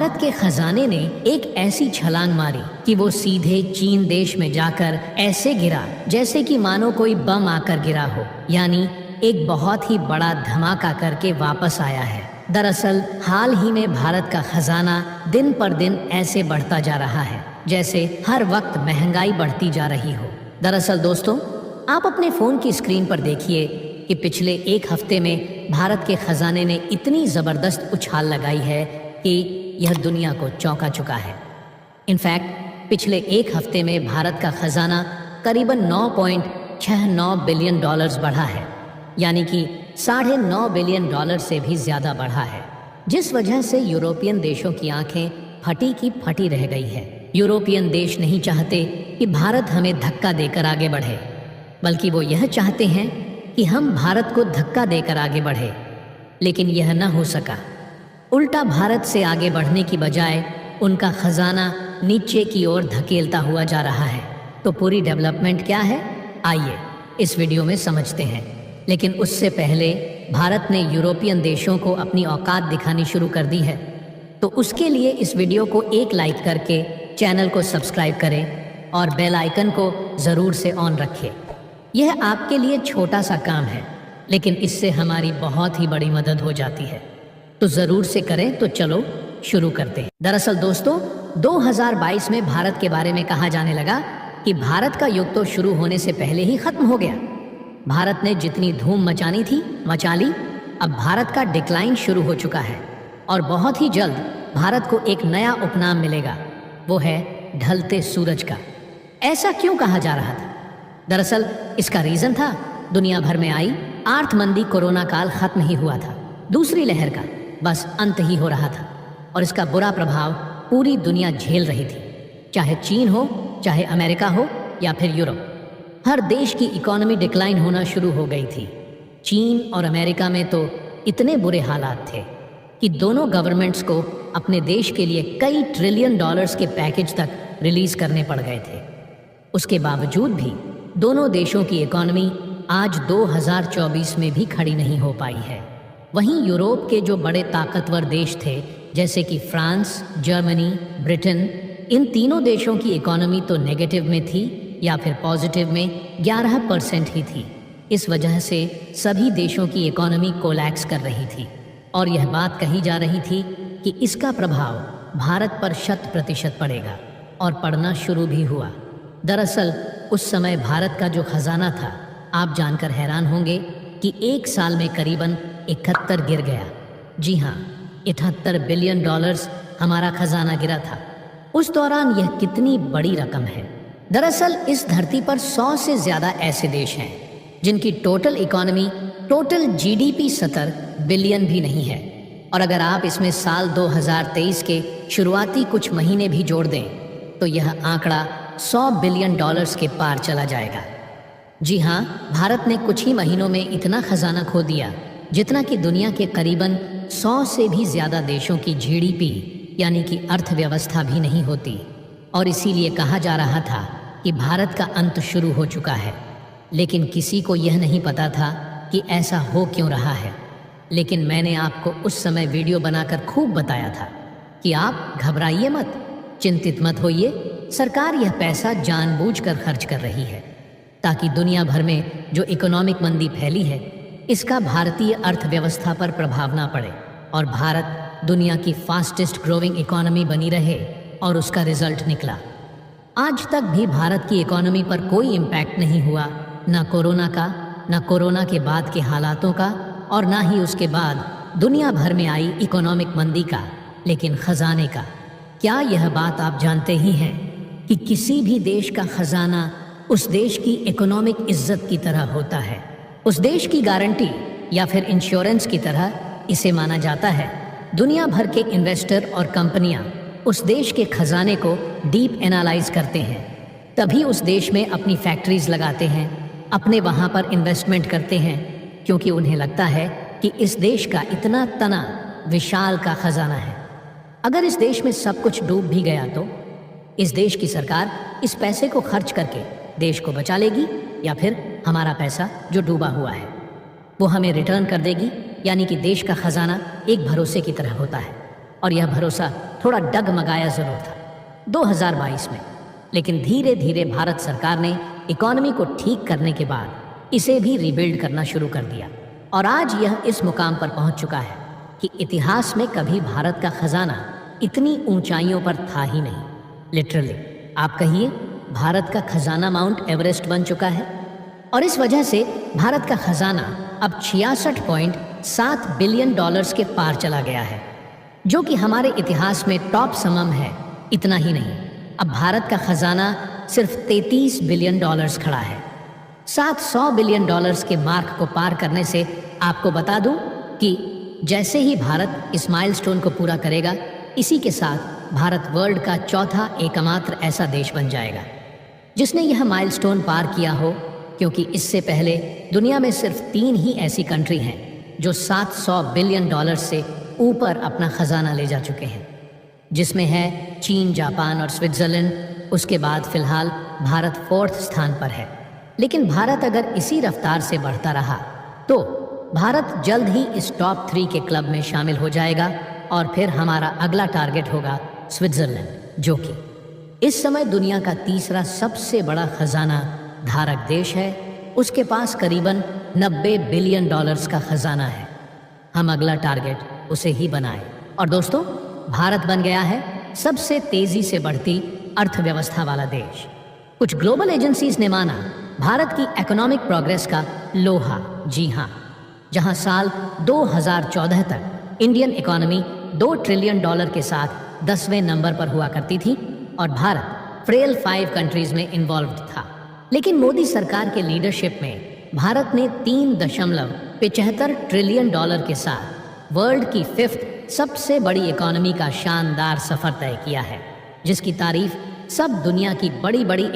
भारत के खजाने ने एक ऐसी छलांग मारी कि वो सीधे चीन देश में जाकर ऐसे गिरा जैसे कि मानो कोई बम आकर गिरा हो, यानी एक बहुत ही बड़ा धमाका करके वापस आया है। दरअसल हाल ही में भारत का खजाना दिन पर दिन ऐसे बढ़ता जा रहा है जैसे हर वक्त महंगाई बढ़ती जा रही हो। दरअसल दोस्तों, आप अपने फोन की स्क्रीन पर देखिए कि पिछले एक हफ्ते में भारत के खजाने ने इतनी जबरदस्त उछाल लगाई है कि यह दुनिया को चौंका चुका है। इनफैक्ट पिछले एक हफ्ते में भारत का खजाना करीबन 9.69 बिलियन डॉलर्स बढ़ा है, यानी कि 9.5 बिलियन डॉलर से भी ज्यादा बढ़ा है, जिस वजह से यूरोपियन देशों की आंखें फटी की फटी रह गई है। यूरोपियन देश नहीं चाहते कि भारत हमें धक्का देकर आगे बढ़े, बल्कि वो यह चाहते हैं कि हम भारत को धक्का देकर आगे बढ़े, लेकिन यह न हो सका। उल्टा भारत से आगे बढ़ने की बजाय उनका खजाना नीचे की ओर धकेलता हुआ जा रहा है। तो पूरी डेवलपमेंट क्या है, आइए इस वीडियो में समझते हैं। लेकिन उससे पहले भारत ने यूरोपियन देशों को अपनी औकात दिखानी शुरू कर दी है, तो उसके लिए इस वीडियो को एक लाइक करके चैनल को सब्सक्राइब करें और बेल आइकन को ज़रूर से ऑन रखें। यह आपके लिए छोटा सा काम है, लेकिन इससे हमारी बहुत ही बड़ी मदद हो जाती है, तो ज़रूर से करें। तो चलो शुरू करते हैं। दरअसल दोस्तों, 2022 में भारत के बारे में कहा जाने लगा कि भारत का युग तो शुरू होने से पहले ही खत्म हो गया। भारत ने जितनी धूम मचानी थी मचा ली। अब भारत का डिक्लाइन शुरू हो चुका है और बहुत ही जल्द भारत को एक नया उपनाम मिलेगा, वो है ढलते सूरज का। ऐसा क्यों कहा जा रहा था? दरअसल इसका रीजन था दुनिया भर में आई आर्थिक कोरोना काल खत्म ही हुआ था, दूसरी लहर का बस अंत ही हो रहा था और इसका बुरा प्रभाव पूरी दुनिया झेल रही थी, चाहे चीन हो, चाहे अमेरिका हो या फिर यूरोप। हर देश की इकोनॉमी डिक्लाइन होना शुरू हो गई थी। चीन और अमेरिका में तो इतने बुरे हालात थे कि दोनों गवर्नमेंट्स को अपने देश के लिए कई ट्रिलियन डॉलर्स के पैकेज तक रिलीज करने पड़ गए थे। उसके बावजूद भी दोनों देशों की इकोनॉमी आज 2024 में भी खड़ी नहीं हो पाई है। वहीं यूरोप के जो बड़े ताकतवर देश थे, जैसे कि फ्रांस, जर्मनी, ब्रिटेन, इन तीनों देशों की इकोनॉमी तो नेगेटिव में थी या फिर पॉजिटिव में 11% ही थी। इस वजह से सभी देशों की इकोनॉमी कोलैप्स कर रही थी और यह बात कही जा रही थी कि इसका प्रभाव भारत पर 100% पड़ेगा और पड़ना शुरू भी हुआ। दरअसल उस समय भारत का जो खजाना था, आप जानकर हैरान होंगे कि एक साल में करीबन 71 गिर गया। जी हाँ, 78 बिलियन डॉलर्स हमारा खजाना गिरा था। उस दौरान यह कितनी बड़ी रकम है। दरअसल इस धरती पर 100 से ज़्यादा ऐसे देश हैं जिनकी total economy, total GDP 70 billion भी नहीं है। और अगर आप इसमें साल 2023 के शुरुआती कुछ महीने भी जोड़ दें तो यह आंकड़ा 100 बिलियन डॉलर्स के पार चला जाएगा। जी हाँ, भारत ने कुछ ही महीनों में इतना खजाना खो दिया जितना कि दुनिया के करीबन 100 से भी ज़्यादा देशों की जीडीपी यानी कि अर्थव्यवस्था भी नहीं होती। और इसीलिए कहा जा रहा था कि भारत का अंत शुरू हो चुका है। लेकिन किसी को यह नहीं पता था कि ऐसा हो क्यों रहा है। लेकिन मैंने आपको उस समय वीडियो बनाकर खूब बताया था कि आप घबराइए मत, चिंतित मत होइए। सरकार यह पैसा जानबूझकर खर्च कर रही है ताकि दुनिया भर में जो इकोनॉमिक मंदी फैली है, इसका भारतीय अर्थव्यवस्था पर प्रभाव ना पड़े और भारत दुनिया की फास्टेस्ट ग्रोइंग इकोनॉमी बनी रहे। और उसका रिजल्ट निकला। आज तक भी भारत की इकोनॉमी पर कोई इम्पैक्ट नहीं हुआ, ना कोरोना का, ना कोरोना के बाद के हालातों का, और ना ही उसके बाद दुनिया भर में आई इकोनॉमिक मंदी का, लेकिन खजाने का। क्या यह बात आप जानते ही हैं कि किसी भी देश का खजाना उस देश की इकोनॉमिक इज्जत की तरह होता है, उस देश की गारंटी या फिर इंश्योरेंस की तरह इसे माना जाता है। दुनिया भर के इन्वेस्टर और कंपनियां उस देश के खजाने को डीप एनालाइज करते हैं, तभी उस देश में अपनी फैक्ट्रीज लगाते हैं, अपने वहाँ पर इन्वेस्टमेंट करते हैं, क्योंकि उन्हें लगता है कि इस देश का इतना तना विशाल का खजाना है। अगर इस देश में सब कुछ डूब भी गया तो इस देश की सरकार इस पैसे को खर्च करके देश को बचा लेगी या फिर हमारा पैसा जो डूबा हुआ है वो हमें रिटर्न कर देगी। यानी कि देश का खजाना एक भरोसे की तरह होता है। और यह भरोसा थोड़ा डगमगाया जरूर था 2022 में, लेकिन धीरे धीरे भारत सरकार ने इकोनॉमी को ठीक करने के बाद इसे भी रिबिल्ड करना शुरू कर दिया और आज यह इस मुकाम पर पहुंच चुका है कि इतिहास में कभी भारत का खजाना इतनी ऊंचाइयों पर था ही नहीं। लिटरली आप कहिए, भारत का खजाना माउंट एवरेस्ट बन चुका है और इस वजह से भारत का खजाना अब 66.7 बिलियन डॉलर्स के पार चला गया है, जो कि हमारे इतिहास में टॉप समम है। इतना ही नहीं, अब भारत का खजाना सिर्फ 33 बिलियन डॉलर्स खड़ा है। 700 बिलियन डॉलर्स के मार्क को पार करने से आपको बता दूं कि जैसे ही भारत इस माइलस्टोन को पूरा करेगा, इसी के साथ भारत वर्ल्ड का चौथा एकमात्र ऐसा देश बन जाएगा जिसने यह माइलस्टोन पार किया हो, क्योंकि इससे पहले दुनिया में सिर्फ 3 ही ऐसी कंट्री हैं जो 700 बिलियन डॉलर्स से ऊपर अपना खजाना ले जा चुके हैं, जिसमें है चीन, जापान और स्विट्जरलैंड। उसके बाद फिलहाल भारत 4th स्थान पर है। लेकिन भारत अगर इसी रफ्तार से बढ़ता रहा तो भारत जल्द ही इस टॉप 3 के क्लब में शामिल हो जाएगा और फिर हमारा अगला टारगेट होगा स्विट्जरलैंड, जो कि इस समय दुनिया का तीसरा सबसे बड़ा खजाना धारक देश है। उसके पास करीबन 90 बिलियन डॉलर्स का खजाना है। हम अगला टारगेट उसे ही बनाएं। और दोस्तों, भारत बन गया है सबसे तेजी से बढ़ती अर्थव्यवस्था वाला देश। कुछ ग्लोबल एजेंसीज ने माना भारत की इकोनॉमिक प्रोग्रेस का लोहा, जी हाँ, जहां साल 2014 तक इंडियन इकोनॉमी 2 ट्रिलियन डॉलर के साथ 10वें नंबर पर हुआ करती थी और भारत फ्रेल 5 कंट्रीज में इन्वॉल्व्ड था। लेकिन मोदी सरकार के लीडरशिप में भारत ने 3.75 ट्रिलियन डॉलर के साथ वर्ल्ड की 5th सबसे बड़ी इकोनॉमी का शानदार सफर तय किया है, जिसकी तारीफ सब दुनिया की बड़ी बड़ी